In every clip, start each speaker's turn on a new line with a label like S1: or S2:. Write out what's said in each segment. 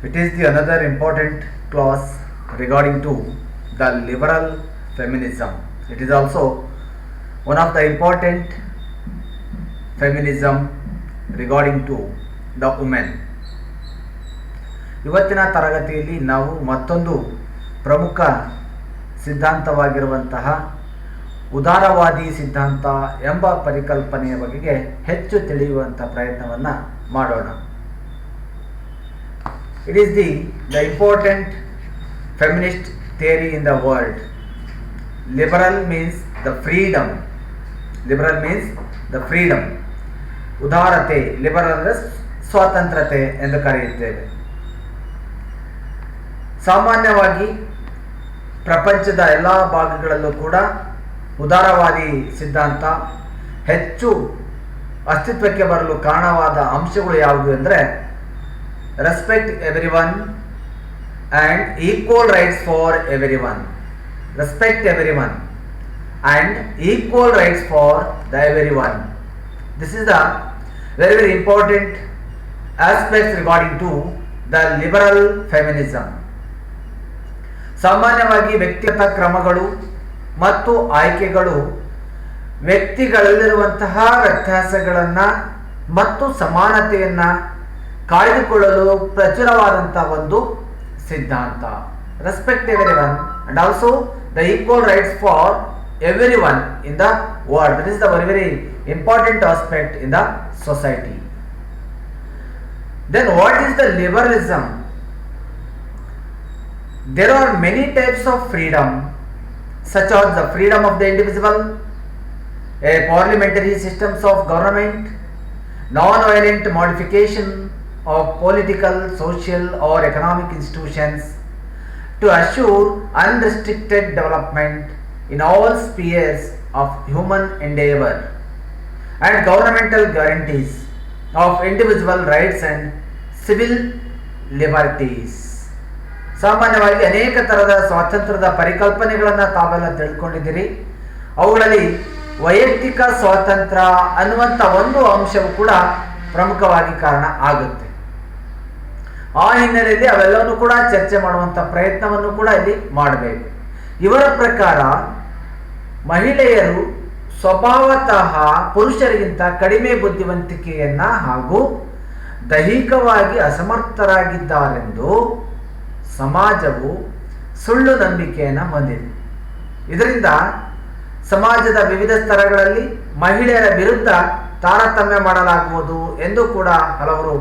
S1: It is the another important clause regarding to the liberal feminism. It is also one of the important feminism regarding to the women. ಇವತ್ತಿನ ತರಗತಿಯಲ್ಲಿ ನಾವು ಮತ್ತೊಂದು ಪ್ರಮುಖ ಸಿದ್ಧಾಂತವಾಗಿರುವಂತಹ ಉದಾರವಾದಿ ಸಿದ್ಧಾಂತ ಎಂಬ ಪರಿಕಲ್ಪನೆಯ ಬಗೆಗೆ ಹೆಚ್ಚು ತಿಳಿಯುವಂಥ ಪ್ರಯತ್ನವನ್ನು ಮಾಡೋಣ. It is the important feminist theory in the world. Liberal means the freedom. Liberal means the freedom. ಉದಾರತೆ, ಲಿಬರಲ್ ಅಂದರೆ ಸ್ವಾತಂತ್ರ್ಯತೆ ಎಂದು ಕರೆಯುತ್ತೇವೆ. ಸಾಮಾನ್ಯವಾಗಿ ಪ್ರಪಂಚದ ಎಲ್ಲ ಭಾಗಗಳಲ್ಲೂ ಕೂಡ ಉದಾರವಾದಿ ಸಿದ್ಧಾಂತ ಹೆಚ್ಚು ಅಸ್ತಿತ್ವಕ್ಕೆ ಬರಲು ಕಾರಣವಾದ ಅಂಶಗಳು ಯಾವುದು ಎಂದರೆ respect everyone and equal rights for everyone. Respect everyone and equal rights for the everyone. This is the very important aspects regarding to the liberal feminism. ಸಾಮಾನ್ಯವಾಗಿ ವ್ಯಕ್ತಿಗತ ಕ್ರಮಗಳು ಮತ್ತು ಆಯ್ಕೆಗಳು ವ್ಯಕ್ತಿಗಳಲ್ಲಿರುವಂತಹ ವ್ಯತ್ಯಾಸಗಳನ್ನು ಮತ್ತು ಸಮಾನತೆಯನ್ನು ಕಾಯ್ದುಕೊಳ್ಳಲು ಪ್ರಚುರವಾದಂಥ ಒಂದು ಸಿದ್ಧಾಂತ. Respect everyone and also the equal rights for everyone in the world. That is the very important aspect in the society. Then what is the liberalism? There are many types of freedom, such as the freedom of the individual, a parliamentary systems of government, non-violent modification of political, social or economic institutions to assure unrestricted development in all spheres of human endeavor, and governmental guarantees of individual rights and civil liberties. ಸಾಮಾನ್ಯವಾಗಿ ಅನೇಕ ಥರದ ಸ್ವಾತಂತ್ರ್ಯದ ಪರಿಕಲ್ಪನೆಗಳನ್ನು ತಾವೆಲ್ಲ ತಿಳ್ಕೊಂಡಿದ್ದೀರಿ. ಅವುಗಳಲ್ಲಿ ವೈಯಕ್ತಿಕ ಸ್ವಾತಂತ್ರ್ಯ ಅನ್ನುವಂಥ ಒಂದು ಅಂಶವು ಕೂಡ ಪ್ರಮುಖವಾಗಿ ಕಾರಣ ಆಗುತ್ತೆ. ಆ ಹಿನ್ನೆಲೆಯಲ್ಲಿ ಅವೆಲ್ಲವನ್ನೂ ಕೂಡ ಚರ್ಚೆ ಮಾಡುವಂಥ ಪ್ರಯತ್ನವನ್ನು ಕೂಡ ಇಲ್ಲಿ ಮಾಡಬೇಕು. ಇವರ ಪ್ರಕಾರ ಮಹಿಳೆಯರು ಸ್ವಭಾವತಃ ಪುರುಷರಿಗಿಂತ ಕಡಿಮೆ ಬುದ್ಧಿವಂತಿಕೆಯನ್ನು ಹಾಗೂ ದೈಹಿಕವಾಗಿ ಅಸಮರ್ಥರಾಗಿದ್ದಾರೆಂದು ಸಮಾಜವು ಸುಳ್ಳು ನಂಬಿಕೆಯನ್ನು ಹೊಂದಿದೆ. ಇದರಿಂದ ಸಮಾಜದ ವಿವಿಧ ಸ್ತರಗಳಲ್ಲಿ ಮಹಿಳೆಯರ ವಿರುದ್ಧ ತಾರತಮ್ಯ ಮಾಡಲಾಗುವುದು ಎಂದು ಕೂಡ ಹಲವರು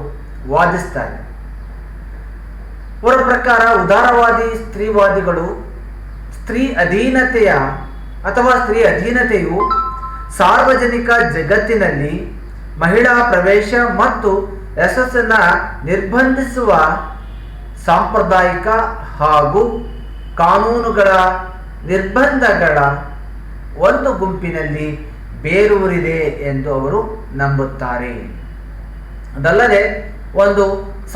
S1: ವಾದಿಸ್ತಾರೆ. ಅವರ ಪ್ರಕಾರ ಉದಾರವಾದಿ ಸ್ತ್ರೀವಾದಿಗಳು ಸ್ತ್ರೀ ಅಧೀನತೆಯು ಸಾರ್ವಜನಿಕ ಜಗತ್ತಿನಲ್ಲಿ ಮಹಿಳಾ ಪ್ರವೇಶ ಮತ್ತು ಯಶಸ್ಸನ್ನು ನಿರ್ಬಂಧಿಸುವ ಸಾಂಪ್ರದಾಯಿಕ ಹಾಗೂ ಕಾನೂನುಗಳ ನಿರ್ಬಂಧಗಳ ಒಂದು ಗುಂಪಿನಲ್ಲಿ ಬೇರೂರಿದೆ ಎಂದು ಅವರು ನಂಬುತ್ತಾರೆ. ಅದಲ್ಲದೆ ಒಂದು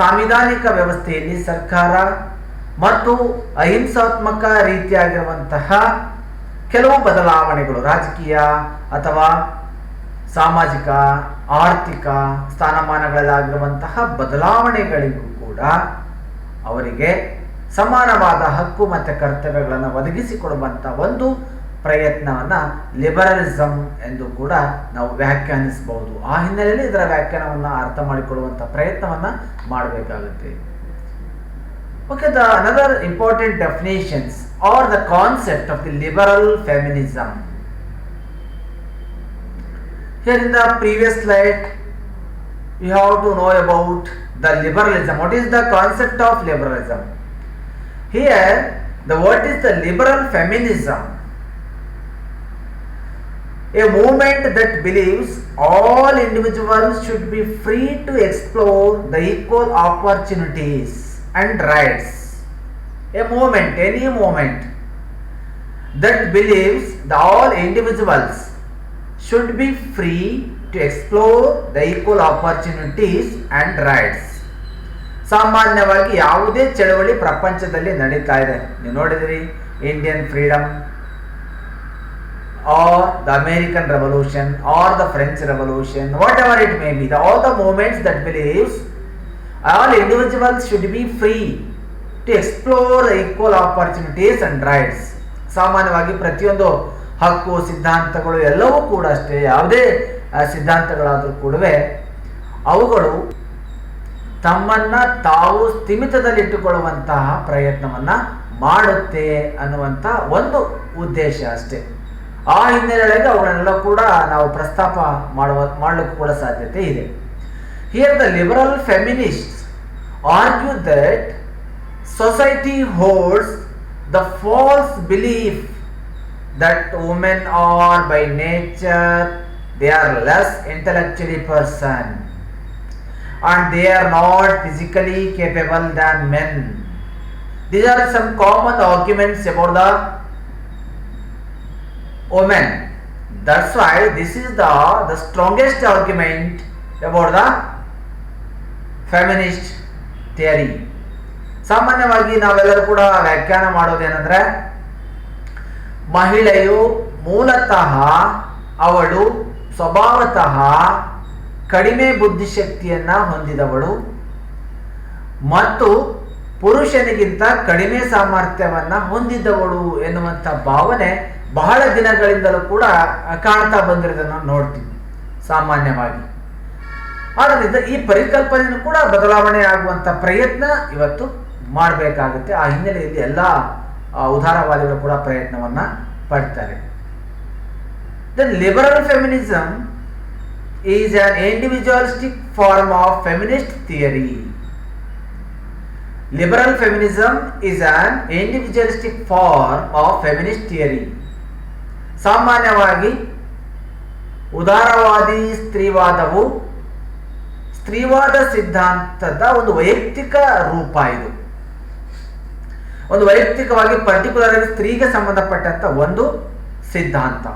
S1: ಸಾಂವಿಧಾನಿಕ ವ್ಯವಸ್ಥೆಯಲ್ಲಿ ಸರ್ಕಾರ ಮತ್ತು ಅಹಿಂಸಾತ್ಮಕ ರೀತಿಯಾಗಿರುವಂತಹ ಕೆಲವು ಬದಲಾವಣೆಗಳು ರಾಜಕೀಯ ಅಥವಾ ಸಾಮಾಜಿಕ ಆರ್ಥಿಕ ಸ್ಥಾನಮಾನಗಳಲ್ಲಾಗಿರುವಂತಹ ಬದಲಾವಣೆಗಳಿಗೂ ಕೂಡ ಅವರಿಗೆ ಸಮಾನವಾದ ಹಕ್ಕು ಮತ್ತು ಕರ್ತವ್ಯಗಳನ್ನು ಒದಗಿಸಿಕೊಡುವಂಥ ಒಂದು ಪ್ರಯತ್ನವನ್ನು ಲಿಬರಲಿಸಮ್ ಎಂದು ಕೂಡ ನಾವು ವ್ಯಾಖ್ಯಾನಿಸಬಹುದು. ಆ ಹಿನ್ನೆಲೆಯಲ್ಲಿ ಇದರ ವ್ಯಾಖ್ಯಾನವನ್ನು ಅರ್ಥ ಮಾಡಿಕೊಳ್ಳುವಂಥ ಪ್ರಯತ್ನವನ್ನು ಮಾಡಬೇಕಾಗುತ್ತೆ. Okay, the another important definitions or the concept of the liberal feminism. Here in the previous slide, you have to know about the liberalism. What is the concept of liberalism? Here, what is the liberal feminism? A movement that believes all individuals should be free to explore the equal opportunities and rights. Any movement that believes that all individuals should be free to explore the equal opportunities and rights. ಸಾಮಾನ್ಯವಾಗಿ ಯಾವುದೇ ಚಳವಳಿ ಪ್ರಪಂಚದಲ್ಲಿ ನಡೀತಾ ಇದೆ. ನೀವು ನೋಡಿದಿರಿ Indian freedom or the American Revolution or the French Revolution, whatever it may be, all the movements that believes All individuals should be free to explore the equal opportunities and rights. ಸಾಮಾನ್ಯವಾಗಿ ಪ್ರತಿಯೊಂದು ಹಕ್ಕು ಸಿದ್ಧಾಂತಗಳು ಎಲ್ಲವೂ ಕೂಡ ಅಷ್ಟೇ, ಯಾವುದೇ ಸಿದ್ಧಾಂತಗಳಾದರೂ ಕೂಡ ಅವುಗಳು ತಮ್ಮನ್ನ ತಾವು ಸ್ಥಿಮಿತದಲ್ಲಿಟ್ಟುಕೊಳ್ಳುವಂತಹ ಪ್ರಯತ್ನವನ್ನ ಮಾಡುತ್ತೆ ಅನ್ನುವಂಥ ಒಂದು ಉದ್ದೇಶ ಅಷ್ಟೇ. ಆ ಹಿನ್ನೆಲೆಯಲ್ಲಿ ಅವುಗಳನ್ನೆಲ್ಲ ಕೂಡ ನಾವು ಪ್ರಸ್ತಾಪ ಮಾಡಲಿಕ್ಕೂ ಕೂಡ ಸಾಧ್ಯತೆ ಇದೆ. Here the liberal feminists argue that society holds the false belief that women are by nature they are less intellectually person and they are not physically capable than men. These are some common arguments about the women. That's why this is the strongest argument about the feminist theory. ಸಾಮಾನ್ಯವಾಗಿ ನಾವೆಲ್ಲರೂ ಕೂಡ ವ್ಯಾಖ್ಯಾನ ಮಾಡೋದೇನೆಂದ್ರೆ, ಮಹಿಳೆಯು ಮೂಲತಃ ಅವಳು ಸ್ವಭಾವತಃ ಕಡಿಮೆ ಬುದ್ಧಿಶಕ್ತಿಯನ್ನ ಹೊಂದಿದವಳು ಮತ್ತು ಪುರುಷನಿಗಿಂತ ಕಡಿಮೆ ಸಾಮರ್ಥ್ಯವನ್ನ ಹೊಂದಿದವಳು ಎನ್ನುವಂಥ ಭಾವನೆ ಬಹಳ ದಿನಗಳಿಂದಲೂ ಕೂಡ ಕಾಣ್ತಾ ಬಂದಿರೋದನ್ನು ನೋಡ್ತೀವಿ ಸಾಮಾನ್ಯವಾಗಿ. ಆದ್ದರಿಂದ ಈ ಪರಿಕಲ್ಪನೆಯನ್ನು ಕೂಡ ಬದಲಾವಣೆ ಆಗುವಂಥ ಪ್ರಯತ್ನ ಇವತ್ತು ಮಾಡಬೇಕಾಗುತ್ತೆ. ಆ ಹಿನ್ನೆಲೆಯಲ್ಲಿ ಎಲ್ಲ ಉದಾರವಾದಿಗಳು ಕೂಡ ಪ್ರಯತ್ನವನ್ನ ಪಡ್ತಾರೆ. The liberal feminism is an individualistic form of feminist theory. Liberal feminism is an individualistic form of feminist theory. ಸಾಮಾನ್ಯವಾಗಿ ಉದಾರವಾದಿ ಸ್ತ್ರೀವಾದವು ಸ್ತ್ರೀವಾದ ಸಿದ್ಧಾಂತದ ಒಂದು ವೈಯಕ್ತಿಕ ರೂಪ. ಇದು ಒಂದು ವೈಯಕ್ತಿಕವಾಗಿ ಪರ್ಟಿಕ್ಯುಲರ್ ಆಗಿ ಸ್ತ್ರೀಗೆ ಸಂಬಂಧಪಟ್ಟಂತ ಒಂದು ಸಿದ್ಧಾಂತ,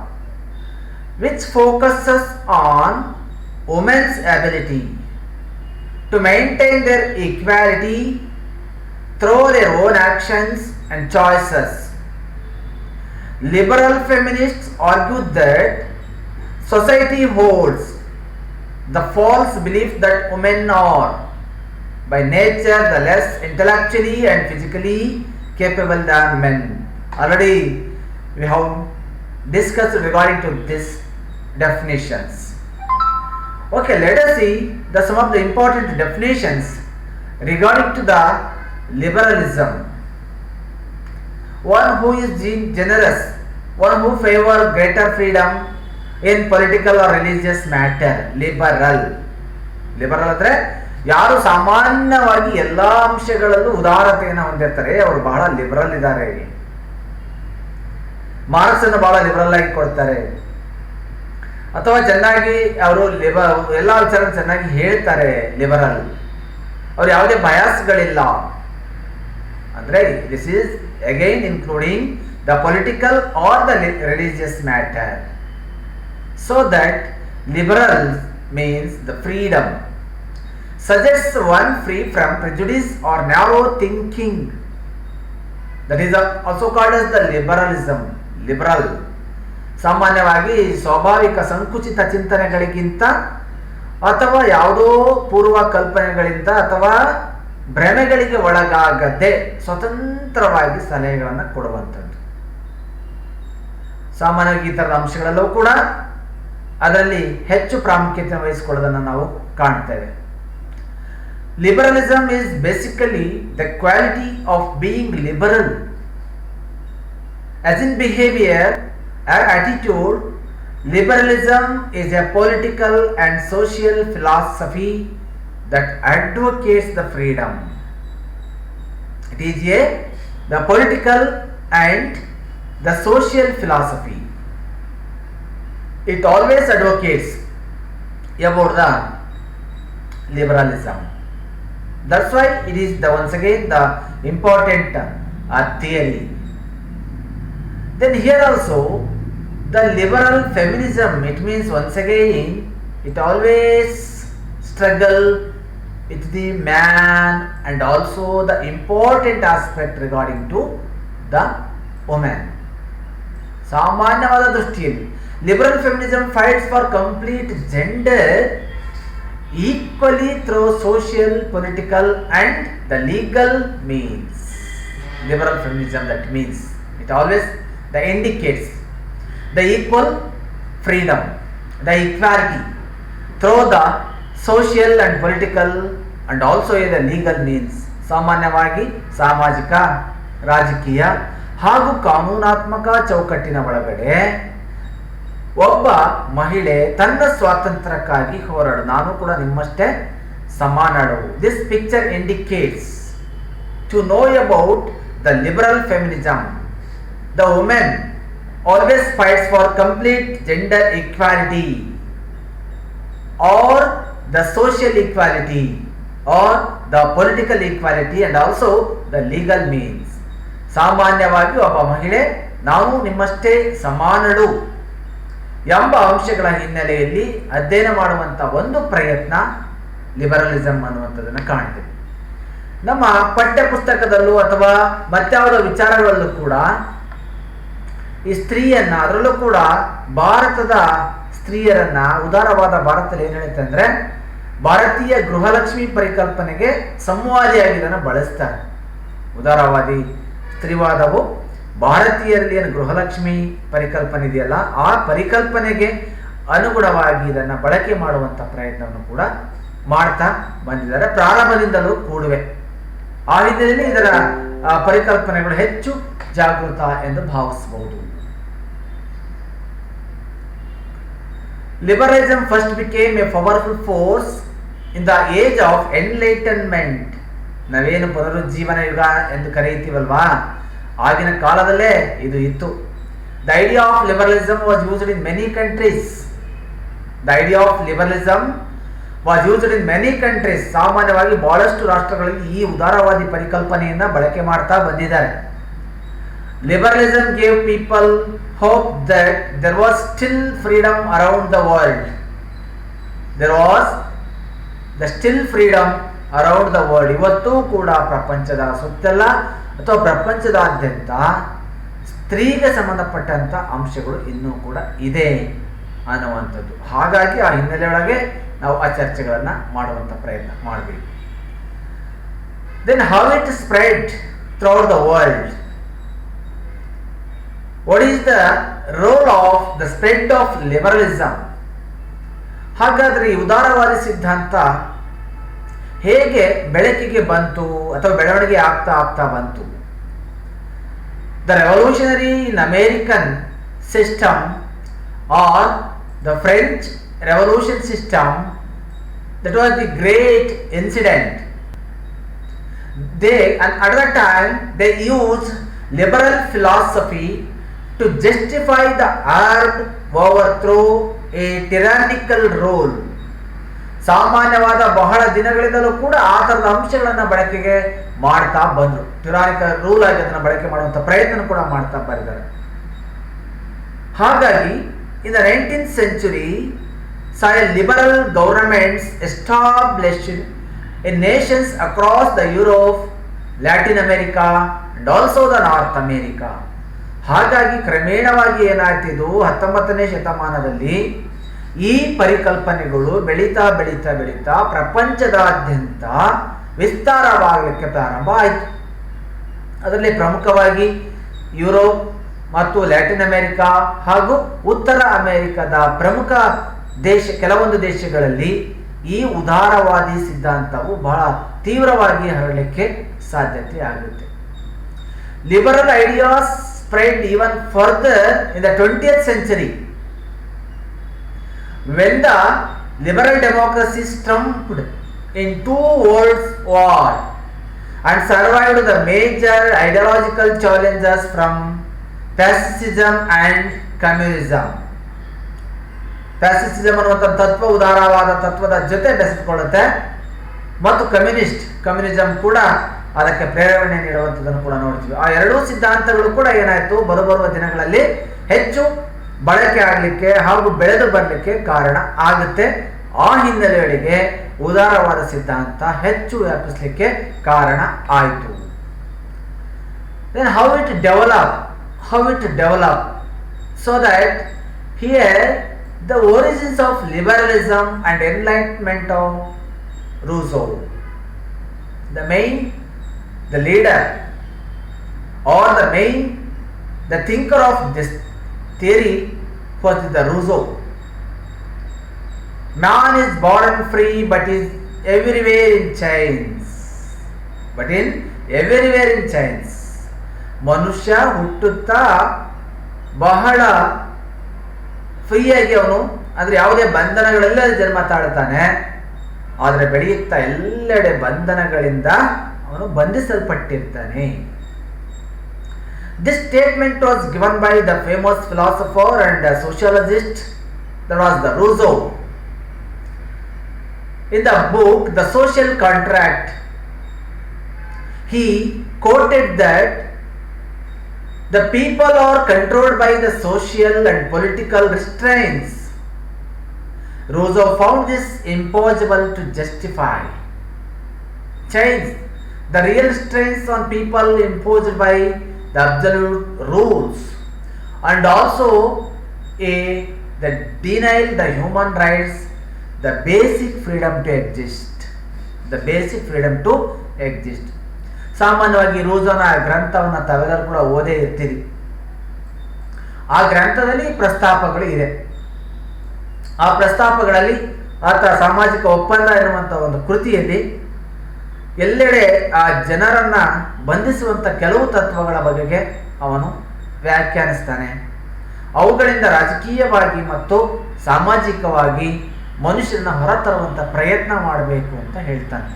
S1: which focuses on women's ability to maintain their equality through their own actions and choices. Liberal feminists argue that society holds the false belief that women are by nature the less intellectually and physically capable than men. Already we have discussed regarding to these definitions. Okay, let us see some of the important definitions regarding to the liberalism. One who is generous, one who favor greater freedom in political or religious matter. Liberal ಅಂದ್ರೆ ಯಾರು ಸಾಮಾನ್ಯವಾಗಿ ಎಲ್ಲಾ ಅಂಶಗಳಲ್ಲೂ ಉದಾರತೆಯನ್ನು ಹೊಂದಿರ್ತಾರೆ ಅವರು ಬಹಳ liberal ಇದ್ದಾರೆ. ಮಾರ್ಕ್ಸನ್ನು ಬಹಳ liberal ಆಗಿ ಕೊಡ್ತಾರೆ, ಅಥವಾ ಚೆನ್ನಾಗಿ ಅವರು ಎಲ್ಲಾ ವಿಚಾರ ಚೆನ್ನಾಗಿ ಹೇಳ್ತಾರೆ. ಲಿಬರಲ್ ಅವ್ರು ಯಾವುದೇ ಬಯಾಸ್ಗಳಿಲ್ಲ ಅಂದ್ರೆ this is again including the political are the religious matter. So that liberal means the freedom, suggests one free from prejudice or narrow thinking. That is also called as the liberalism. Liberal ಸಾಮಾನ್ಯವಾಗಿ ಸ್ವಾಭಾವಿಕ ಸಂಕುಚಿತ ಚಿಂತನೆಗಳಿಗಿಂತ ಅಥವಾ ಯಾವುದೋ ಪೂರ್ವ ಕಲ್ಪನೆಗಳಿಂದ ಅಥವಾ ಭ್ರಮೆಗಳಿಗೆ ಒಳಗಾಗದೆ ಸ್ವತಂತ್ರವಾಗಿ ಸಲಹೆಗಳನ್ನು ಕೊಡುವಂಥದ್ದು. ಸಾಮಾನ್ಯವಾಗಿ ಈ ಥರದ ಅಂಶಗಳೆಲ್ಲವೂ ಕೂಡ ಅದರಲ್ಲಿ ಹೆಚ್ಚು ಪ್ರಾಮುಖ್ಯತೆ ವಹಿಸಿಕೊಳ್ಳೋದನ್ನು ನಾವು ಕಾಣ್ತೇವೆ. Liberalism is basically the quality of being liberal as in behavior or attitude. Liberalism is a political and social philosophy that advocates the freedom. It is the political and the social philosophy. It always advocates about the liberalism. That's why it is once again the important theory. Then here also the liberal feminism, it means once again it always struggle with the man and also the important aspect regarding to the woman. ಸಾಮಾನ್ಯವಾದ ದೃಷ್ಟಿಯಲ್ಲಿ liberal feminism fights for complete gender equally through social, political and the legal means. Liberal feminism, that means it always the indicates the equal freedom, the equality through the social and political and also the legal means. ಸಾಮಾನ್ಯವಾಗಿ ಸಾಮಾಜಿಕ, ರಾಜಕೀಯ ಹಾಗೂ ಕಾನೂನಾತ್ಮಕ ಚೌಕಟ್ಟಿನ ಒಳಗಡೆ ಒಬ್ಬ ಮಹಿಳೆ ತನ್ನ ಸ್ವಾತಂತ್ರ್ಯಕ್ಕಾಗಿ ಹೋರಾಡು, ನಾನು ಕೂಡ ನಿಮ್ಮಷ್ಟೇ ಸಮಾನಳು. This picture indicates to know about the liberal feminism. The women always fights for complete gender equality or the social equality or the political equality and also the legal means. ಸಾಮಾನ್ಯವಾಗಿ ಒಬ್ಬ ಮಹಿಳೆ ನಾವು ನಿಮ್ಮಷ್ಟೇ ಸಮಾನಳು ಎಂಬ ಅಂಶಗಳ ಹಿನ್ನೆಲೆಯಲ್ಲಿ ಅಧ್ಯಯನ ಮಾಡುವಂಥ ಒಂದು ಪ್ರಯತ್ನ ಲಿಬರಲಿಸಮ್ ಅನ್ನುವಂಥದ್ದನ್ನು ಕಾಣ್ತೇವೆ. ನಮ್ಮ ಪಠ್ಯ ಪುಸ್ತಕದಲ್ಲೂ ಅಥವಾ ಮತ್ಯಾವುದೋ ವಿಚಾರಗಳಲ್ಲೂ ಕೂಡ ಈ ಸ್ತ್ರೀಯನ್ನ, ಅದರಲ್ಲೂ ಕೂಡ ಭಾರತದ ಸ್ತ್ರೀಯರನ್ನ, ಉದಾರವಾದ ಭಾರತದಲ್ಲಿ ಏನು ಹೇಳುತ್ತೆ ಅಂದ್ರೆ ಭಾರತೀಯ ಗೃಹಲಕ್ಷ್ಮಿ ಪರಿಕಲ್ಪನೆಗೆ ಸಂವಾದಿಯಾಗಿ ಇದನ್ನು ಬಳಸ್ತಾರೆ. ಉದಾರವಾದಿ ಸ್ತ್ರೀವಾದವು ಭಾರತೀಯರಲ್ಲಿ ಏನು ಗೃಹಲಕ್ಷ್ಮಿ ಪರಿಕಲ್ಪನೆ ಇದೆಯಲ್ಲ, ಆ ಪರಿಕಲ್ಪನೆಗೆ ಅನುಗುಣವಾಗಿ ಇದನ್ನು ಬಳಕೆ ಮಾಡುವಂಥ ಪ್ರಯತ್ನವನ್ನು ಕೂಡ ಮಾಡ್ತಾ ಬಂದಿದ್ದಾರೆ, ಪ್ರಾರಂಭದಿಂದಲೂ ಕೂಡುವೆ. ಆ ಹಿನ್ನೆಲೆಯಲ್ಲಿ ಇದರ ಪರಿಕಲ್ಪನೆಗಳು ಹೆಚ್ಚು ಜಾಗೃತ ಎಂದು ಭಾವಿಸಬಹುದು. Liberalism first became a powerful force in the age of enlightenment. ನಾವೇನು ಪುನರುಜ್ಜೀವನ ಯುಗ ಎಂದು ಕರೆಯುತ್ತೀವಲ್ವಾ, ಆಗಿನ ಕಾಲದಲ್ಲೇ ಇದು ಇತ್ತು. The idea of liberalism was used in many countries. The idea of liberalism was used in many countries. ಸಾಮಾನ್ಯವಾಗಿ ಬಹಳಷ್ಟು ರಾಷ್ಟ್ರಗಳಲ್ಲಿ ಈ ಉದಾರವಾದಿ ಪರಿಕಲ್ಪನೆಯನ್ನ ಬಳಕೆ ಮಾಡ್ತಾ ಬಂದಿದ್ದಾರೆ. Liberalism gave people hope that there was still freedom around the world. There was the still freedom around the world. ಇವತ್ತೂ ಕೂಡ ಪ್ರಪಂಚದ ಸುತ್ತೆಲ್ಲ ಅಥವಾ ಪ್ರಪಂಚದಾದ್ಯಂತ ಸ್ತ್ರೀಗೆ ಸಂಬಂಧಪಟ್ಟಂತ ಅಂಶಗಳು ಇನ್ನೂ ಕೂಡ ಇದೆ ಅನ್ನುವಂಥದ್ದು. ಹಾಗಾಗಿ ಆ ಹಿನ್ನೆಲೆಯೊಳಗೆ ನಾವು ಆ ಚರ್ಚೆಗಳನ್ನು ಮಾಡುವಂಥ ಪ್ರಯತ್ನ ಮಾಡಬೇಕು. Then how it spread throughout the world? What is the role of the spread of liberalism? ಹಾಗಾದ್ರೆ ಈ ಉದಾರವಾದಿ ಸಿದ್ಧಾಂತ ಹೇಗೆ ಬೆಳಕಿಗೆ ಬಂತು ಅಥವಾ ಬೆಳವಣಿಗೆ ಆಗ್ತಾ ಬಂತು? The revolutionary in American system or the French revolution system, that was the great incident. They, and at that time they used liberal philosophy to justify the armed overthrow a tyrannical rule. ಸಾಮಾನ್ಯವಾದ ಬಹಳ ದಿನಗಳಿಂದಲೂ ಕೂಡ ಆ ಥರದ ಅಂಶಗಳನ್ನು ಬಳಕೆಗೆ ಮಾಡ್ತಾ ಬಂದರು. ಟಿರಾನಿಕಲ್ rule ಆಗಿ ಅದನ್ನು ಬಳಕೆ ಮಾಡುವಂಥ ಪ್ರಯತ್ನ ಕೂಡ ಮಾಡ್ತಾ ಬರೆದಿದ್ದಾರೆ. ಹಾಗಾಗಿ in the 19th century saw liberal governments established in nations across the Europe, Latin America and also the North America. ಹಾಗಾಗಿ ಕ್ರಮೇಣವಾಗಿ ಏನಾಗ್ತಿದ್ದು 19ನೇ ಶತಮಾನದಲ್ಲಿ ಈ ಪರಿಕಲ್ಪನೆಗಳು ಬೆಳೀತಾ ಪ್ರಪಂಚದಾದ್ಯಂತ ವಿಸ್ತಾರವಾಗಲಿಕ್ಕೆ ಪ್ರಾರಂಭ ಆಯಿತು. ಅದರಲ್ಲಿ ಪ್ರಮುಖವಾಗಿ ಯುರೋಪ್ ಮತ್ತು ಲ್ಯಾಟಿನ್ ಅಮೆರಿಕಾ ಹಾಗೂ ಉತ್ತರ ಅಮೆರಿಕದ ಪ್ರಮುಖ ಕೆಲವೊಂದು ದೇಶಗಳಲ್ಲಿ ಈ ಉದಾರವಾದಿ ಸಿದ್ಧಾಂತವು ಬಹಳ ತೀವ್ರವಾಗಿ ಹರಡಲಿಕ್ಕೆ ಸಾಧ್ಯತೆ ಆಗುತ್ತೆ. Liberal ideas spread even further in the 20th century when the liberal democracy triumphed in two world wars and survived the major ideological challenges from fascism and communism. Fascism ಅನ್ನುವಂಥ ತತ್ವ ಉದಾರವಾದ ತತ್ವದ ಜೊತೆ ಬೆಸೆದುಕೊಳ್ಳುತ್ತೆ ಮತ್ತು ಕಮ್ಯುನಿಸಂ ಕೂಡ ಅದಕ್ಕೆ ಪ್ರೇರಣೆ ನೀಡುವಂಥದ್ದನ್ನು ಕೂಡ ನೋಡ್ತೀವಿ. ಆ ಎರಡೂ ಸಿದ್ಧಾಂತಗಳು ಕೂಡ ಏನಾಯಿತು, ಬರುವ ದಿನಗಳಲ್ಲಿ ಹೆಚ್ಚು ಬಳಕೆ ಆಗಲಿಕ್ಕೆ ಹಾಗೂ ಬೆಳೆದು ಬರಲಿಕ್ಕೆ ಕಾರಣ ಆಗುತ್ತೆ. ಆ ಹಿನ್ನೆಲೆಗಳಿಗೆ ಉದಾರವಾದ ಸಿದ್ಧಾಂತ ಹೆಚ್ಚು ವ್ಯಾಪಿಸಲಿಕ್ಕೆ ಕಾರಣ ಆಯಿತು. Then how it developed so that here The origins of liberalism and enlightenment of Rousseau. The leader or the thinker of this theory was the Rousseau. Man is born free but is everywhere in chains. ಮನುಷ್ಯ ಹುಟ್ಟುತ್ತಾ ಬಹಳ ಫ್ರೀಯಾಗಿ ಅವನು ಅಂದರೆ ಯಾವುದೇ ಬಂಧನಗಳೆಲ್ಲ ಜನ್ಮ ತಾಳ್ತಾನೆ, ಆದರೆ ಬೆಳೆಯುತ್ತಾ ಎಲ್ಲೆಡೆ ಬಂಧನಗಳಿಂದ ಅವನು ಬಂಧಿಸಲ್ಪಟ್ಟಿರ್ತಾನೆ. This statement was given by the famous philosopher and sociologist, that was the Rousseau. In the book The Social Contract, he quoted that the people are controlled by the social and political restraints. Rousseau found this impossible to justify. Chains, the real restraints on people imposed by the absolute rules, and also the denial the human rights, the basic freedom to exist. ಸಾಮಾನ್ಯವಾಗಿ ರೂಸೋನ ಗ್ರಂಥವನ್ನು ತಾವೆಲ್ಲರೂ ಕೂಡ ಓದೇ ಇರ್ತೀರಿ. ಆ ಗ್ರಂಥದಲ್ಲಿ ಪ್ರಸ್ತಾಪಗಳು ಇದೆ. ಆ ಪ್ರಸ್ತಾಪಗಳಲ್ಲಿ ಆತ ಸಾಮಾಜಿಕ ಒಪ್ಪಂದ ಎನ್ನುವಂಥ ಒಂದು ಕೃತಿಯಲ್ಲಿ ಎಲ್ಲೆಡೆ ಆ ಜನರನ್ನ ಬಂಧಿಸುವಂಥ ಕೆಲವು ತತ್ವಗಳ ಬಗೆಗೆ ಅವನು ವ್ಯಾಖ್ಯಾನಿಸ್ತಾನೆ. ಅವುಗಳಿಂದ ರಾಜಕೀಯವಾಗಿ ಮತ್ತು ಸಾಮಾಜಿಕವಾಗಿ ಮನುಷ್ಯರನ್ನ ಹೊರತರುವಂಥ ಪ್ರಯತ್ನ ಮಾಡಬೇಕು ಅಂತ ಹೇಳ್ತಾನೆ.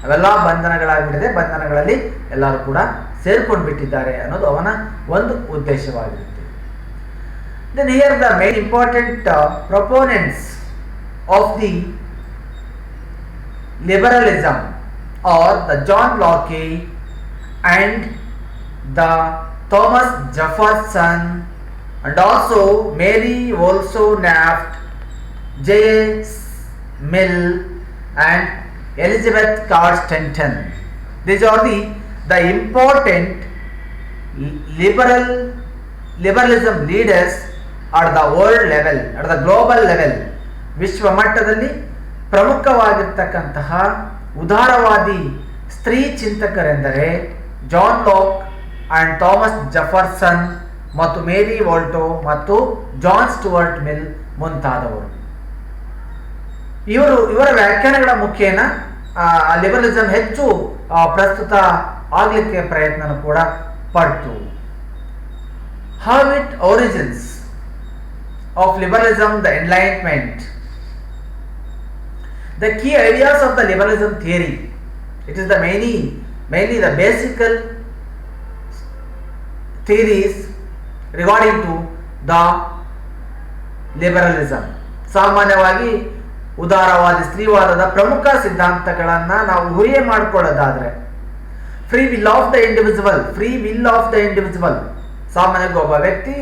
S1: ಅವೆಲ್ಲ ಬಂಧನಗಳಾಗ್ಬಿಟ್ಟಿದೆ, ಬಂಧನಗಳಲ್ಲಿ ಎಲ್ಲರೂ ಕೂಡ ಸೇರ್ಕೊಂಡು ಬಿಟ್ಟಿದ್ದಾರೆ ಅನ್ನೋದು ಅವನ ಒಂದು ಉದ್ದೇಶವಾಗಿರುತ್ತೆ. Then here the main important proponents of the liberalism or the John Locke and the Thomas Jefferson and also Mary Wollstonecraft, J.S. Mill and Elizabeth Card Stanton. These are the important liberalism leaders at the world level, at the global level. ವಿಶ್ವ ಮಟ್ಟದಲ್ಲಿ ಪ್ರಮುಖವಾಗಿರ್ತಕ್ಕಂತಹ ಉದಾರವಾದಿ ಸ್ತ್ರೀ ಚಿಂತಕರೆಂದರೆ John Locke and Thomas Jefferson ಮತ್ತು Mary ವೋಲ್ಟೋ ಮತ್ತು John Stuart mill ಮುಂತಾದವರು. ಇವರ ವ್ಯಾಖ್ಯಾನಗಳ ಮುಖೇನ ಲಿಬರಲಿಸಂ ಹೆಚ್ಚು ಪ್ರಸ್ತುತ ಆಗಲಿಕ್ಕೆ ಪ್ರಯತ್ನ ಕೂಡ ಪಡ್ತು. How it origins of liberalism, the enlightenment. The key ideas of the liberalism theory, it is the mainly the basic theories regarding to the liberalism. ಸಾಮಾನ್ಯವಾಗಿ ಉದಾರವಾದಿ ಸ್ತ್ರೀವಾದದ ಪ್ರಮುಖ ಸಿದ್ಧಾಂತಗಳನ್ನು ನಾವು ಹುರಿಯೇ ಮಾಡಿಕೊಳ್ಳೋದಾದ್ರೆ free will of the individual, ಸಾಮಾನ್ಯವಾಗಿ ಒಬ್ಬ ವ್ಯಕ್ತಿ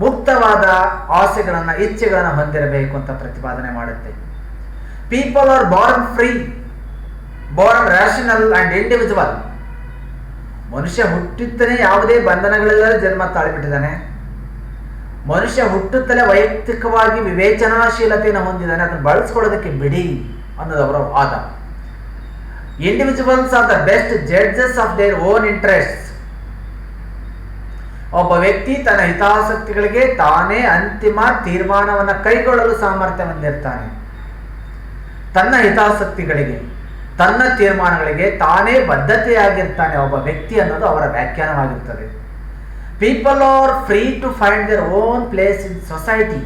S1: ಮುಕ್ತವಾದ ಆಸೆಗಳನ್ನು, ಇಚ್ಛೆಗಳನ್ನು ಹೊಂದಿರಬೇಕು ಅಂತ ಪ್ರತಿಪಾದನೆ ಮಾಡುತ್ತೆ. People are born free, born rational and individual. ಮನುಷ್ಯ ಹುಟ್ಟುತ್ತಲೇ ಯಾವುದೇ ಬಂಧನಗಳೆಲ್ಲ ಜನ್ಮ ತಾಳಿಬಿಟ್ಟಿದ್ದಾನೆ. ಮನುಷ್ಯ ಹುಟ್ಟುತ್ತಲೇ ವೈಯಕ್ತಿಕವಾಗಿ ವಿವೇಚನಾಶೀಲತೆಯನ್ನು ಹೊಂದಿದ್ದಾನೆ, ಅದನ್ನು ಬಳಸ್ಕೊಳ್ಳೋದಕ್ಕೆ ಬಿಡಿ ಅನ್ನೋದು ಅವರ ವಾದ. Individuals are the best judges of their own interest. ಒಬ್ಬ ವ್ಯಕ್ತಿ ತನ್ನ ಹಿತಾಸಕ್ತಿಗಳಿಗೆ ತಾನೇ ಅಂತಿಮ ತೀರ್ಮಾನವನ್ನು ಕೈಗೊಳ್ಳಲು ಸಾಮರ್ಥ್ಯ ಹೊಂದಿರ್ತಾನೆ. ತನ್ನ ಹಿತಾಸಕ್ತಿಗಳಿಗೆ, ತನ್ನ ತೀರ್ಮಾನಗಳಿಗೆ ತಾನೇ ಬದ್ಧತೆಯಾಗಿರ್ತಾನೆ ಒಬ್ಬ ವ್ಯಕ್ತಿ ಅನ್ನೋದು ಅವರ ವ್ಯಾಖ್ಯಾನವಾಗಿರ್ತದೆ. People are free to find their own place in society.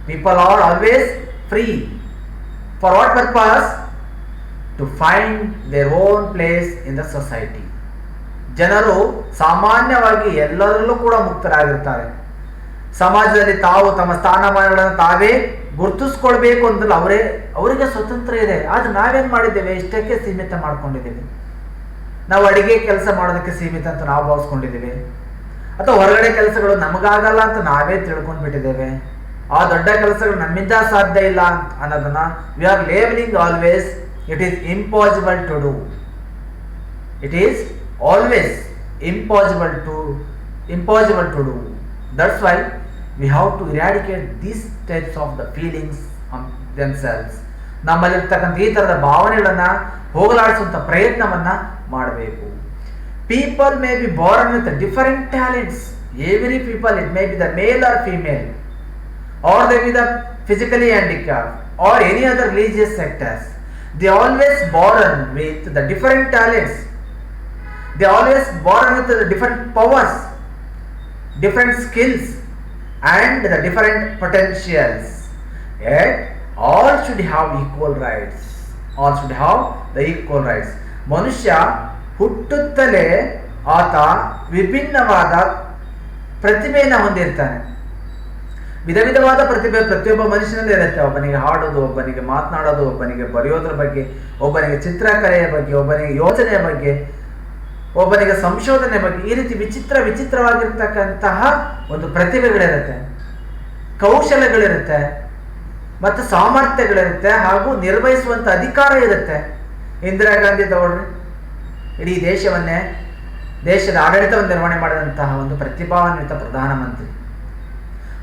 S1: People are always free. For what purpose? To find their own place in the society. ಜನರು ಸಾಮಾನ್ಯವಾಗಿ ಎಲ್ಲರಲ್ಲೂ ಕೂಡ ಮುಕ್ತರಾಗಿರ್ತಾರೆ. ಸಮಾಜದಲ್ಲಿ ತಾವು ತಮ್ಮ ಸ್ಥಾನಮಾನಗಳನ್ನು ತಾವೇ ಗುರುತಿಸ್ಕೊಳ್ಬೇಕು ಅಂದ್ರೆ ಅವರಿಗೆ ಸ್ವತಂತ್ರ ಇದೆ. ಆದ್ರೆ ನಾವೇನ್ ಮಾಡಿದ್ದೇವೆ? ಇಷ್ಟಕ್ಕೆ ಸೀಮಿತ ಮಾಡ್ಕೊಂಡಿದ್ದೇವೆ. ನಾವು ಅಡಿಗೆ ಕೆಲಸ ಮಾಡೋದಕ್ಕೆ ಸೀಮಿತ ಅಂತ ನಾವು ಭಾವಿಸ್ಕೊಂಡಿದ್ದೇವೆ, ಅಥವಾ ಹೊರಗಡೆ ಕೆಲಸಗಳು ನಮಗಾಗಲ್ಲ ಅಂತ ನಾವೇ ತಿಳ್ಕೊಂಡ್ಬಿಟ್ಟಿದ್ದೇವೆ. ಆ ದೊಡ್ಡ ಕೆಲಸಗಳು ನಮ್ಮಿಂದ ಸಾಧ್ಯ ಇಲ್ಲ ಅನ್ನೋದನ್ನ we are labelling always it is impossible to do. It is always impossible to do. That's why we have to eradicate these types of the feelings themselves. ನಮ್ಮಲ್ಲಿರ್ತಕ್ಕಂಥ ಈ ಥರದ ಭಾವನೆಗಳನ್ನು ಹೋಗಲಾಡಿಸುವಂಥ ಪ್ರಯತ್ನವನ್ನು ಮಾಡಬೇಕು. People may be born with different talents. Every people, it may be the male or female, or they be the physically handicapped or any other religious sectors. They always born with the different talents. They always born with the different powers, different skills and the different potentials. Yet all should have equal rights. All should have the equal rights. ಮನುಷ್ಯ ಹುಟ್ಟುತ್ತಲೇ ಆತ ವಿಭಿನ್ನವಾದ ಪ್ರತಿಭೆಯನ್ನು ಹೊಂದಿರ್ತಾನೆ. ವಿಧ ವಿಧವಾದ ಪ್ರತಿಭೆ ಪ್ರತಿಯೊಬ್ಬ ಮನುಷ್ಯನಲ್ಲಿ ಇರುತ್ತೆ. ಒಬ್ಬನಿಗೆ ಹಾಡೋದು, ಒಬ್ಬನಿಗೆ ಮಾತನಾಡೋದು, ಒಬ್ಬನಿಗೆ ಬರೆಯೋದ್ರ ಬಗ್ಗೆ, ಒಬ್ಬನಿಗೆ ಚಿತ್ರಕಲೆಯ ಬಗ್ಗೆ, ಒಬ್ಬನಿಗೆ ಯೋಚನೆಯ ಬಗ್ಗೆ, ಒಬ್ಬನಿಗೆ ಸಂಶೋಧನೆ ಬಗ್ಗೆ, ಈ ರೀತಿ ವಿಚಿತ್ರವಾಗಿರ್ತಕ್ಕಂತಹ ಒಂದು ಪ್ರತಿಭೆಗಳಿರುತ್ತೆ, ಕೌಶಲ್ಯಗಳಿರುತ್ತೆ ಮತ್ತು ಸಾಮರ್ಥ್ಯಗಳಿರುತ್ತೆ, ಹಾಗೂ ನಿರ್ವಹಿಸುವಂಥ ಅಧಿಕಾರ ಇರುತ್ತೆ. ಇಂದಿರಾ ಗಾಂಧಿ ತಗೊಳ್ರಿ, ಇಡೀ ದೇಶದ ಆಡಳಿತವನ್ನು ನಿರ್ವಹಣೆ ಮಾಡಿದಂತಹ ಒಂದು ಪ್ರತಿಭಾನ್ವಿತ ಪ್ರಧಾನಮಂತ್ರಿ.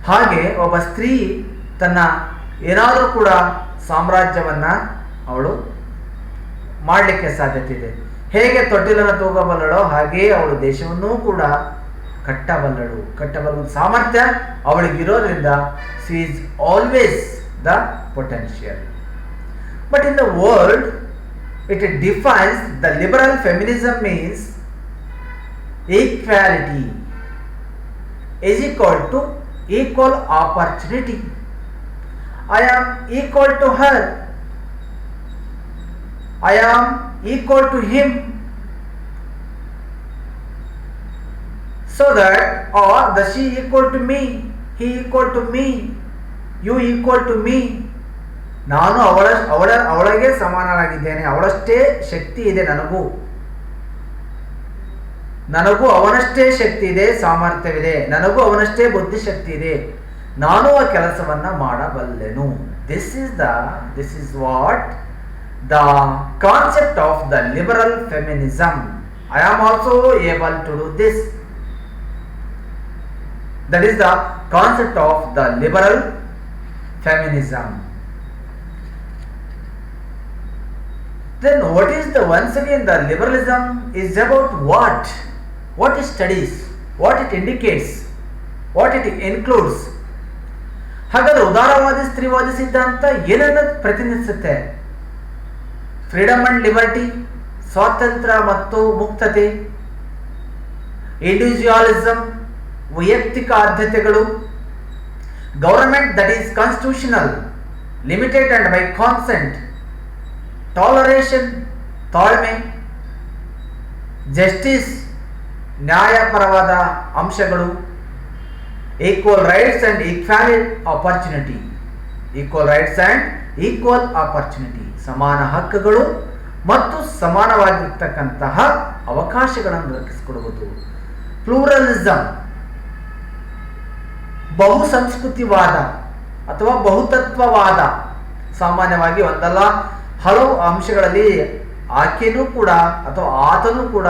S1: ಹಾಗೆ ಒಬ್ಬ ಸ್ತ್ರೀ ತನ್ನ ಏನಾದರೂ ಕೂಡ ಸಾಮ್ರಾಜ್ಯವನ್ನು ಅವಳು ಮಾಡಲಿಕ್ಕೆ ಸಾಧ್ಯತೆ ಇದೆ. ಹೇಗೆ ತೊಟ್ಟಿಲನ್ನು ತೂಗಬಲ್ಲಳೋ ಹಾಗೆಯೇ ಅವಳು ದೇಶವನ್ನೂ ಕೂಡ ಕಟ್ಟಬಲ್ಲ ಸಾಮರ್ಥ್ಯ ಅವಳಿಗಿರೋದ್ರಿಂದ she is always the potential. But in the world it defines the liberal feminism means equality is equal to equal opportunity. I am equal to her, I am equal to him, so that, or the she equal to me, he equal to me, you equal to me. ನಾನು ಅವಳಿಗೆ ಸಮಾನನಾಗಿದ್ದೇನೆ, ಅವಳಷ್ಟೇ ಶಕ್ತಿ ಇದೆ ನನಗೂ ಅವನಷ್ಟೇ ಶಕ್ತಿ ಇದೆ, ಸಾಮರ್ಥ್ಯವಿದೆ, ನನಗೂ ಅವನಷ್ಟೇ ಬುದ್ಧಿಶಕ್ತಿ ಇದೆ, ನಾನು ಆ ಕೆಲಸವನ್ನು ಮಾಡಬಲ್ಲೆನು. This is what the concept of the liberal feminism. I am also able to do this. That is the concept of the liberal feminism. Then what is once again the liberalism is about what? What it studies, what it indicates, what it includes. ಹಾಗಾದ್ರೆ ಉದಾರವಾದಿ ಸ್ತ್ರೀವಾದಿ ಸಿದ್ಧಾಂತ ಏನನ್ನು ಪ್ರತಿನಿಧಿಸುತ್ತೆ? Freedom and liberty, ಸ್ವಾತಂತ್ರ್ಯ ಮತ್ತು ಮುಕ್ತತೆ, individualism, ವೈಯಕ್ತಿಕ ಆದ್ಯತೆಗಳು, government that is constitutional, limited and by consent, toleration, ತಾಳ್ಮೆ, ಜಸ್ಟಿಸ್, ನ್ಯಾಯಪರವಾದ ಅಂಶಗಳು, equal rights and equal opportunity, ಸಮಾನ ಹಕ್ಕುಗಳು ಮತ್ತು ಸಮಾನವಾಗಿರ್ತಕ್ಕಂತಹ ಅವಕಾಶಗಳನ್ನು ದೊರಕಿಸಿಕೊಡುವುದು. ಪ್ಲೂರಲಿಸಮ್, ಬಹುಸಂಸ್ಕೃತಿವಾದ ಅಥವಾ ಬಹುತತ್ವವಾದ. ಸಾಮಾನ್ಯವಾಗಿ ಒಂದಲ್ಲ ಹಲವು ಅಂಶಗಳಲ್ಲಿ ಆಕೆನೂ ಕೂಡ ಅಥವಾ ಆತನೂ ಕೂಡ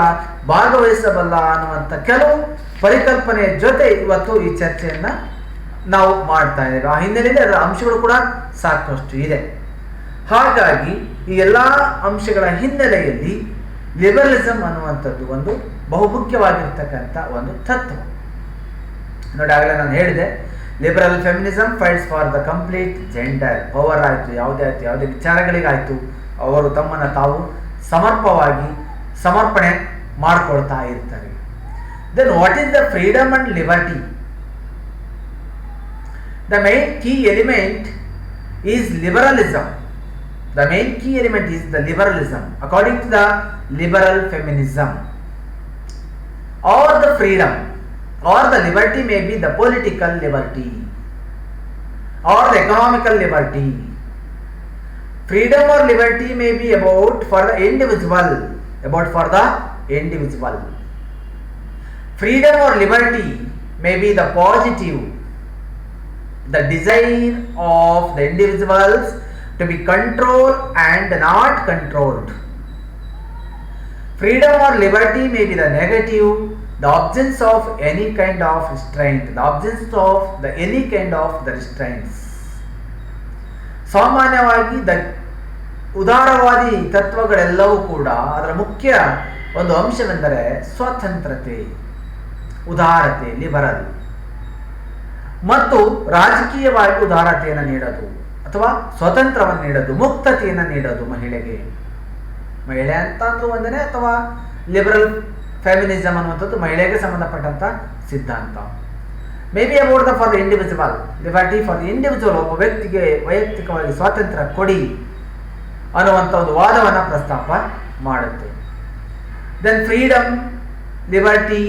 S1: ಭಾಗವಹಿಸಬಲ್ಲ ಅನ್ನುವಂಥ ಕೆಲವು ಪರಿಕಲ್ಪನೆಯ ಜೊತೆ ಇವತ್ತು ಈ ಚರ್ಚೆಯನ್ನು ನಾವು ಮಾಡ್ತಾ ಇದ್ದೇವೆ. ಆ ಹಿನ್ನೆಲೆಯಲ್ಲಿ ಅದರ ಅಂಶಗಳು ಕೂಡ ಸಾಕಷ್ಟು ಇದೆ. ಹಾಗಾಗಿ ಈ ಎಲ್ಲ ಅಂಶಗಳ ಹಿನ್ನೆಲೆಯಲ್ಲಿ ಲಿಬರಲಿಸಮ್ ಅನ್ನುವಂಥದ್ದು ಒಂದು ಬಹುಮುಖ್ಯವಾಗಿರ್ತಕ್ಕಂಥ ಒಂದು ತತ್ವ. ನೋಡಿ, ಆಗಲೇ ನಾನು ಹೇಳಿದೆ, liberal feminism fights for the complete gender power. ಆಯಿತು, ಯಾವುದೇ ವಿಚಾರಗಳಿಗಾಯಿತು ಅವರು ತಮ್ಮನ್ನು ತಾವು ಸಮರ್ಪಣೆ ಮಾಡಿಕೊಳ್ತಾ ಇರ್ತಾರೆ. Then what is the freedom and liberty? The main key element is liberalism. The main key element is the liberalism according to the liberal feminism. Or the freedom or the liberty may be the political liberty or the economical liberty. Freedom or liberty may be about for the individual. Freedom or liberty may be the positive, the desire of the individuals to be controlled and not controlled. Freedom or liberty may be the negative, the absence of any kind of restraint, the absence of the any kind of the restraints. ಸಾಮಾನ್ಯವಾಗಿ ಉದಾರವಾದಿ ತತ್ವಗಳೆಲ್ಲವೂ ಕೂಡ ಅದರ ಮುಖ್ಯ ಒಂದು ಅಂಶವೆಂದರೆ ಸ್ವತಂತ್ರತೆ, ಉದಾರತೆ, liberal, ಮತ್ತು ರಾಜಕೀಯವಾಗಿ ಉದಾರತೆಯನ್ನು ನೀಡೋದು ಅಥವಾ ಸ್ವತಂತ್ರವನ್ನು ನೀಡೋದು, ಮುಕ್ತತೆಯನ್ನು ನೀಡೋದು ಮಹಿಳೆಗೆ. ಮಹಿಳೆ ಅಂತ ಅಂದ್ರೂ ಒಂದೇ, ಅಥವಾ ಲಿಬರಲ್ ಫೆಮಿನಿಸಮ್ ಅನ್ನುವಂಥದ್ದು ಮಹಿಳೆಗೆ ಸಂಬಂಧಪಟ್ಟಂಥ ಸಿದ್ಧಾಂತ. May be about the for the individual, liberty for the individual, ಒಬ್ಬ ವ್ಯಕ್ತಿಗೆ ವೈಯಕ್ತಿಕವಾಗಿ ಸ್ವಾತಂತ್ರ್ಯ ಕೊಡಿ ಅನ್ನುವಂಥ ಒಂದು ವಾದವನ್ನು ಪ್ರಸ್ತಾಪ ಮಾಡುತ್ತೆ. Then freedom, liberty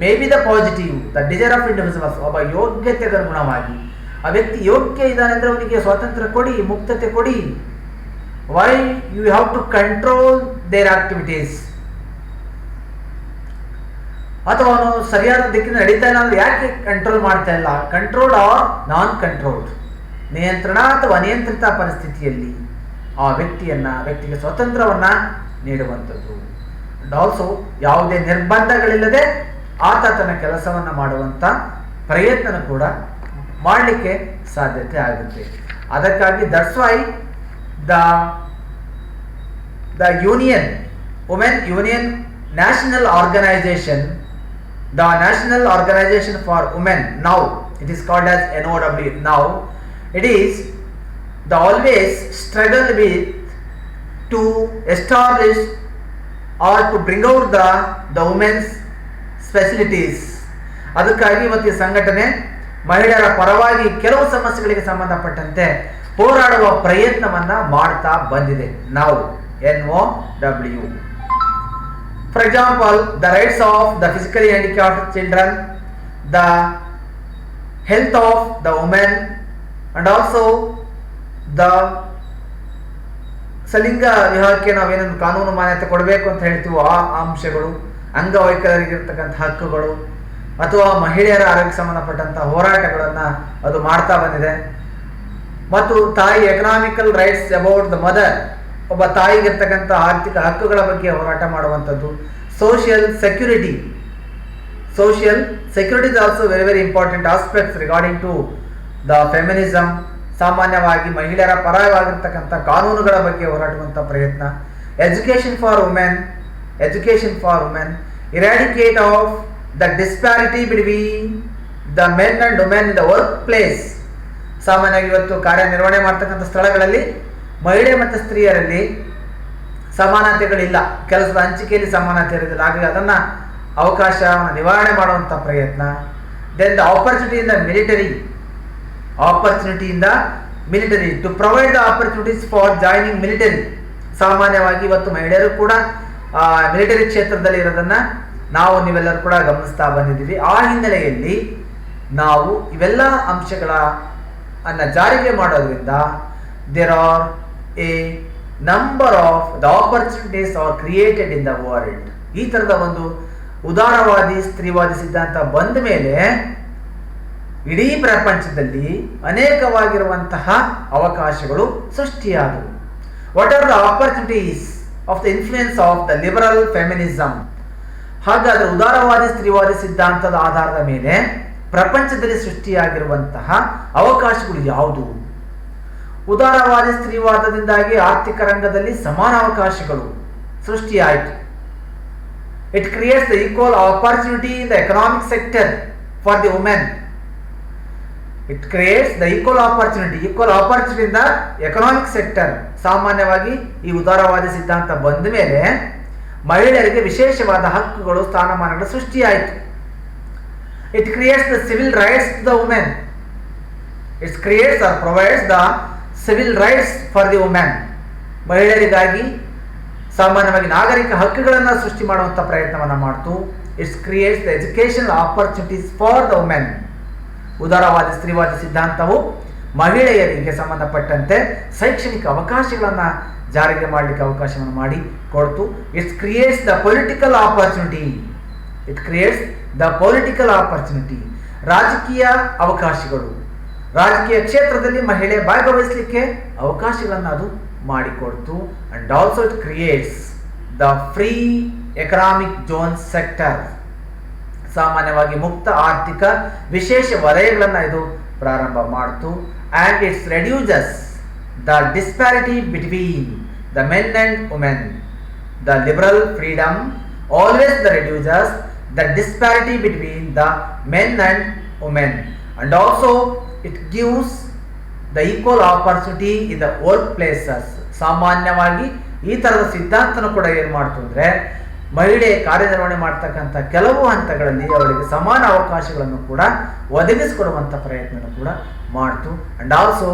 S1: may be the positive, the desire of individuals, ಒಬ್ಬ ಯೋಗ್ಯತೆಗೆ ಅನುಗುಣವಾಗಿ ಆ ವ್ಯಕ್ತಿ ಯೋಗ್ಯ ಇದ್ದಾನೆ ಅಂದರೆ ಅವನಿಗೆ ಸ್ವಾತಂತ್ರ್ಯ ಕೊಡಿ, ಮುಕ್ತತೆ ಕೊಡಿ. Why you have to control their activities, ಅಥವಾ ಅವನು ಸರಿಯಾದ ದಿಕ್ಕಿನ ನಡೀತಾ ಇಲ್ಲ ಅಂದ್ರೆ ಯಾಕೆ ಕಂಟ್ರೋಲ್ ಮಾಡ್ತಾ ಇಲ್ಲ, ಕಂಟ್ರೋಲ್ಡ್ ಆರ್ ನಾನ್ ಕಂಟ್ರೋಲ್ಡ್, ನಿಯಂತ್ರಣ ಅಥವಾ ಅನಿಯಂತ್ರಿತ ಪರಿಸ್ಥಿತಿಯಲ್ಲಿ ಆ ವ್ಯಕ್ತಿಗೆ ಸ್ವತಂತ್ರವನ್ನ ನೀಡುವಂಥದ್ದು. ಅಂಡ್ ಆಲ್ಸೋ ಯಾವುದೇ ನಿರ್ಬಂಧಗಳಿಲ್ಲದೆ ಆತ ತನ್ನ ಕೆಲಸವನ್ನು ಮಾಡುವಂಥ ಪ್ರಯತ್ನ ಕೂಡ ಮಾಡಲಿಕ್ಕೆ ಸಾಧ್ಯತೆ ಆಗುತ್ತೆ. ಅದಕ್ಕಾಗಿ that's why the union, women union national organization, the National Organization for Women, now it is called as NOW, now it is the always struggle with to establish or to bring out the women's facilities. ಅದಕ್ಕಾಗಿ ಇವತ್ತು ಈ ಸಂಘಟನೆ ಮಹಿಳೆಯರ ಪರವಾಗಿ ಕೆಲವು ಸಮಸ್ಯೆಗಳಿಗೆ ಸಂಬಂಧಪಟ್ಟಂತೆ ಹೋರಾಡುವ ಪ್ರಯತ್ನವನ್ನ ಮಾಡ್ತಾ ಬಂದಿದೆ. ನಾವು NOW. For example, the rights of the physically handicapped children, the health of the women, and also the ಸಲಿಂಗ ವಿವಾಹಕ್ಕೆ ನಾವೇನೊಂದು ಕಾನೂನು ಮಾನ್ಯತೆ ಕೊಡಬೇಕು ಅಂತ ಹೇಳ್ತೀವೋ ಆ ಅಂಶಗಳು, ಅಂಗವೈಕಲ್ಯರಿಗಿರ್ತಕ್ಕಂಥ ಹಕ್ಕುಗಳು, ಅಥವಾ ಮಹಿಳೆಯರ ಆರೋಗ್ಯಕ್ಕೆ ಸಂಬಂಧಪಟ್ಟಂಥ ಹೋರಾಟಗಳನ್ನು ಅದು ಮಾಡ್ತಾ ಬಂದಿದೆ. ಮತ್ತು ತಾಯಿ, economical rights about the mother, ಒಬ್ಬ ತಾಯಿಗಿರ್ತಕ್ಕಂಥ ಆರ್ಥಿಕ ಹಕ್ಕುಗಳ ಬಗ್ಗೆ ಹೋರಾಟ ಮಾಡುವಂಥದ್ದು. Social security is also very important aspects regarding to the feminism. ಸಾಮಾನ್ಯವಾಗಿ ಮಹಿಳೆಯರ ಪರವಾಗಿರ್ತಕ್ಕಂಥ ಕಾನೂನುಗಳ ಬಗ್ಗೆ ಹೋರಾಡುವಂಥ ಪ್ರಯತ್ನ. Education for women, eradicate of the disparity between the men and women in the workplace. ಸಾಮಾನ್ಯವಾಗಿ ಇವತ್ತು ಕಾರ್ಯನಿರ್ವಹಣೆ ಮಾಡ್ತಕ್ಕಂಥ ಸ್ಥಳಗಳಲ್ಲಿ ಮಹಿಳೆ ಮತ್ತು ಸ್ತ್ರೀಯರಲ್ಲಿ ಸಮಾನತೆಗಳಿಲ್ಲ, ಕೆಲಸದ ಹಂಚಿಕೆಯಲ್ಲಿ ಸಮಾನತೆ ಇರೋದಿಲ್ಲ. ಹಾಗಾಗಿ ಅದನ್ನು ಅವಕಾಶವನ್ನು ನಿವಾರಣೆ ಮಾಡುವಂಥ ಪ್ರಯತ್ನ. Then the opportunity in the military to provide the opportunities for joining military. ಸಾಮಾನ್ಯವಾಗಿ ಇವತ್ತು ಮಹಿಳೆಯರು ಕೂಡ ಮಿಲಿಟರಿ ಕ್ಷೇತ್ರದಲ್ಲಿ ಇರೋದನ್ನು ನೀವೆಲ್ಲರೂ ಕೂಡ ಗಮನಿಸ್ತಾ ಬಂದಿದ್ದೀವಿ. ಆ ಹಿನ್ನೆಲೆಯಲ್ಲಿ ನಾವು ಇವೆಲ್ಲ ಅಂಶಗಳನ್ನು ಜಾರಿಗೆ ಮಾಡೋದ್ರಿಂದ there are a number of the opportunities are created in the world. ಈ ತರದ ಒಂದು ಉದಾರವಾದಿ ಸ್ತ್ರೀವಾದಿ ಸಿದ್ಧಾಂತ ಬಂದ ಮೇಲೆ ಇಡೀ ಪ್ರಪಂಚದಲ್ಲಿ ಅನೇಕವಾಗಿರುವಂತಹ ಅವಕಾಶಗಳು ಸೃಷ್ಟಿಯಾದವು. What are the opportunities of the influence of the liberal feminism? ಹಾಗಾದ್ರೆ ಉದಾರವಾದಿ ಸ್ತ್ರೀವಾದಿ ಸಿದ್ಧಾಂತದ ಆಧಾರದ ಮೇಲೆ ಪ್ರಪಂಚದಲ್ಲಿ ಸೃಷ್ಟಿಯಾಗಿರುವಂತಹ ಅವಕಾಶಗಳು ಯಾವುದು? ಉದಾರವಾದಿ ಸ್ತ್ರೀವಾದದಿಂದಾಗಿ ಆರ್ಥಿಕ ರಂಗದಲ್ಲಿ ಸಮಾನ ಅವಕಾಶಗಳು ಸೃಷ್ಟಿಯಾಯಿತು. It creates the equal opportunity in the economic sector for the women. It creates the equal opportunity in the economic sector. ಸಾಮಾನ್ಯವಾಗಿ ಈ ಉದಾರವಾದಿ ಸಿದ್ಧಾಂತ ಬಂದ ಮೇಲೆ ಮಹಿಳೆಯರಿಗೆ ವಿಶೇಷವಾದ ಹಕ್ಕುಗಳು, ಸ್ಥಾನಮಾನಗಳು ಸೃಷ್ಟಿಯಾಯಿತು. It creates the civil rights to the women. It creates or provides the civil rights for the women. ಮಹಿಳೆಯರಿಗಾಗಿ ಸಾಮಾನ್ಯವಾಗಿ ನಾಗರಿಕ ಹಕ್ಕುಗಳನ್ನು ಸೃಷ್ಟಿ ಮಾಡುವಂಥ ಪ್ರಯತ್ನವನ್ನು ಮಾಡ್ತು. It's creates the educational opportunities for the women. ಉದಾರವಾದಿ ಸ್ತ್ರೀವಾದಿ ಸಿದ್ಧಾಂತವು ಮಹಿಳೆಯರಿಗೆ ಸಂಬಂಧಪಟ್ಟಂತೆ ಶೈಕ್ಷಣಿಕ ಅವಕಾಶಗಳನ್ನು ಜಾರಿಗೆ ಮಾಡಲಿಕ್ಕೆ ಅವಕಾಶವನ್ನು ಮಾಡಿ ಕೊಡ್ತು. It's creates the political opportunity. ರಾಜಕೀಯ ಅವಕಾಶಗಳು, ರಾಜಕೀಯ ಕ್ಷೇತ್ರದಲ್ಲಿ ಮಹಿಳೆ ಭಾಗವಹಿಸಲಿಕ್ಕೆ ಅವಕಾಶಗಳನ್ನು ಅದು ಮಾಡಿಕೊಡ್ತು. And also it creates the free economic zone sector. ಸಾಮಾನ್ಯವಾಗಿ ಮುಕ್ತ ಆರ್ಥಿಕ ವಿಶೇಷ ವಲಯಗಳನ್ನು ಇದು ಪ್ರಾರಂಭ ಮಾಡ್ತು. And it's reduces the disparity between the men and women. The liberal freedom always the reduces the disparity between the men and women and also it gives the equal opportunity in the work places. ಸಾಮಾನ್ಯವಾಗಿ ಈ ಥರದ ಸಿದ್ಧಾಂತನೂ ಕೂಡ ಏನು ಮಾಡ್ತು ಅಂದರೆ ಮಹಿಳೆ ಕಾರ್ಯನಿರ್ವಹಣೆ ಮಾಡ್ತಕ್ಕಂಥ ಕೆಲವು ಹಂತಗಳಲ್ಲಿ ಅವಳಿಗೆ ಸಮಾನ ಅವಕಾಶಗಳನ್ನು ಕೂಡ ಒದಗಿಸಿಕೊಡುವಂಥ ಪ್ರಯತ್ನ ಕೂಡ ಮಾಡ್ತು. And also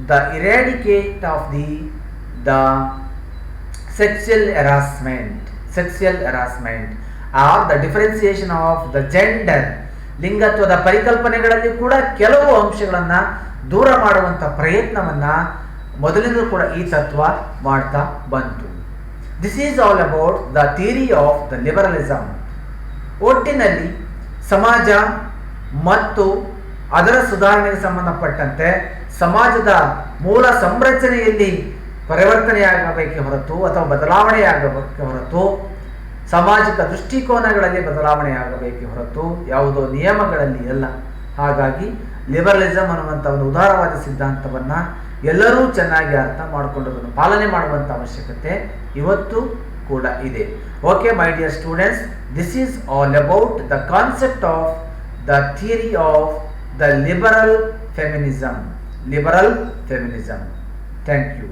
S1: the eradicate of the sexual harassment or the differentiation of the gender. ಲಿಂಗತ್ವದ ಪರಿಕಲ್ಪನೆಗಳಲ್ಲಿ ಕೂಡ ಕೆಲವು ಅಂಶಗಳನ್ನು ದೂರ ಮಾಡುವಂಥ ಪ್ರಯತ್ನವನ್ನು ಮೊದಲಿಂದಲೂ ಕೂಡ ಈ ತತ್ವ ಮಾಡ್ತಾ ಬಂತು. This is all about the theory of the liberalism. ಒಟ್ಟಿನಲ್ಲಿ ಸಮಾಜ ಮತ್ತು ಅದರ ಸುಧಾರಣೆಗೆ ಸಂಬಂಧಪಟ್ಟಂತೆ ಸಮಾಜದ ಮೂಲ ಸಂರಚನೆಯಲ್ಲಿ ಪರಿವರ್ತನೆಯಾಗಬೇಕೆ ಹೊರತು ಅಥವಾ ಬದಲಾವಣೆಯಾಗಬೇಕೆ ಹೊರತು ಸಾಮಾಜಿಕ ದೃಷ್ಟಿಕೋನಗಳಲ್ಲಿ ಬದಲಾವಣೆಯಾಗಬೇಕೆ ಹೊರತು ಯಾವುದೋ ನಿಯಮಗಳಲ್ಲಿ ಅಲ್ಲ. ಹಾಗಾಗಿ ಲಿಬರಲಿಸಮ್ ಅನ್ನುವಂಥ ಒಂದು ಉದಾರವಾದ ಸಿದ್ಧಾಂತವನ್ನು ಎಲ್ಲರೂ ಚೆನ್ನಾಗಿ ಅರ್ಥ ಮಾಡಿಕೊಂಡದನ್ನು ಪಾಲನೆ ಮಾಡುವಂಥ ಅವಶ್ಯಕತೆ ಇವತ್ತು ಕೂಡ ಇದೆ. Okay my dear students, this is all about the concept of the theory of the liberal feminism. Thank you.